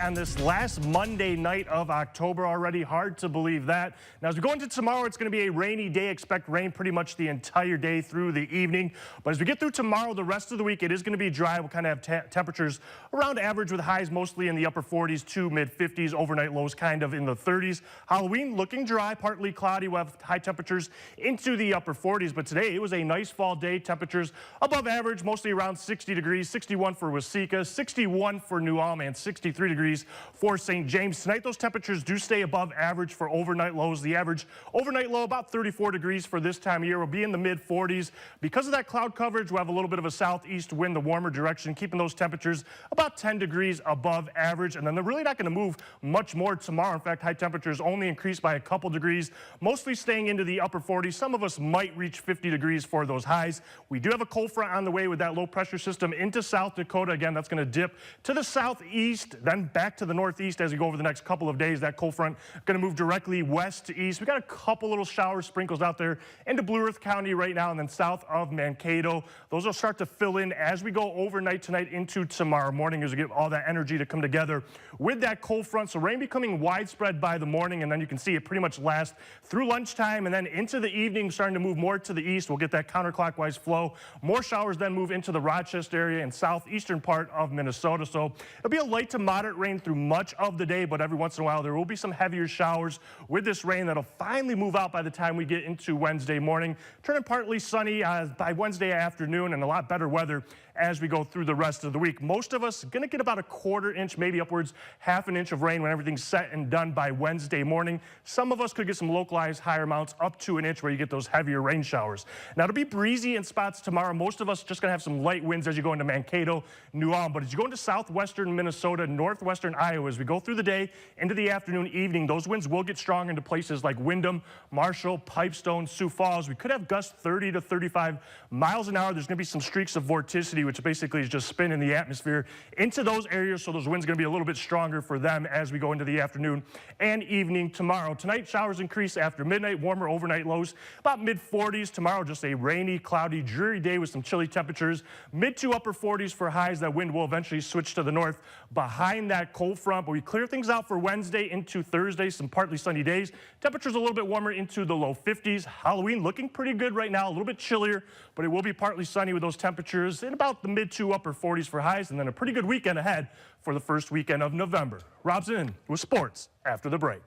on this last Monday night of October already. Hard to believe that. Now, as we go into tomorrow, it's going to be a rainy day. Expect rain pretty much the entire day through the evening. But as we get through tomorrow, the rest of the week, it is going to be dry. We'll kind of have temperatures around average with highs mostly in the upper 40s to mid 50s. Overnight lows kind of in the 30s. Halloween looking dry, partly cloudy. We'll have high temperatures into the upper 40s. But today, it was a nice fall day. Temperatures above average, mostly around 60 degrees. 61 for Wasika, 61 for New Ulm, and 63 degrees for St. James. Tonight, those temperatures do stay above average for overnight lows. The average overnight low, about 34 degrees for this time of year, will be in the mid 40s. Because of that cloud coverage, we'll have a little bit of a southeast wind, the warmer direction, keeping those temperatures about 10 degrees above average. And then they're really not going to move much more tomorrow. In fact, high temperatures only increase by a couple degrees, mostly staying into the upper 40s. Some of us might reach 50 degrees for those highs. We do have a cold front on the way with that low pressure system into South Dakota. Again, that's going to dip to the southeast, then back to the northeast as we go over the next couple of days. That cold front going to move directly west to east. We got a couple little showers, sprinkles out there into Blue Earth County right now, and then south of Mankato. Those will start to fill in as we go overnight tonight into tomorrow morning as we get all that energy to come together with that cold front. So rain becoming widespread by the morning, and then you can see it pretty much last through lunchtime and then into the evening, starting to move more to the east. We'll get that counterclockwise flow. More showers then move into the Rochester area and southeastern part of Minnesota. So it'll be a light to moderate rain through much of the day, but every once in a while there will be some heavier showers with this rain that'll finally move out by the time we get into Wednesday morning. Turning partly sunny by Wednesday afternoon, and a lot better weather as we go through the rest of the week. Most of us going to get about a quarter inch, maybe upwards half an inch of rain when everything's set and done by Wednesday morning. Some of us could get some localized higher amounts up to an inch where you get those heavier rain showers. Now, it'll be breezy in spots tomorrow. Most of us just going to have some light winds as you go into Mankato, New Ulm. But as you go into southwestern Minnesota, northwestern Iowa, as we go through the day into the afternoon, evening, those winds will get strong into places like Windham, Marshall, Pipestone, Sioux Falls. We could have gusts 30 to 35 miles an hour. There's going to be some streaks of vorticity, which basically is just spin in the atmosphere into those areas, so those winds are going to be a little bit stronger for them as we go into the afternoon and evening tomorrow. Tonight, showers increase after midnight, warmer overnight lows, about mid-40s. Tomorrow, just a rainy, cloudy, dreary day with some chilly temperatures, mid to upper 40s for highs. That wind will eventually switch to the north behind that cold front, but we clear things out for Wednesday into Thursday, some partly sunny days. Temperatures a little bit warmer into the low 50s. Halloween looking pretty good right now, a little bit chillier, but it will be partly sunny with those temperatures in about the mid to upper 40s for highs, and then a pretty good weekend ahead for the first weekend of November. Rob's in with sports after the break.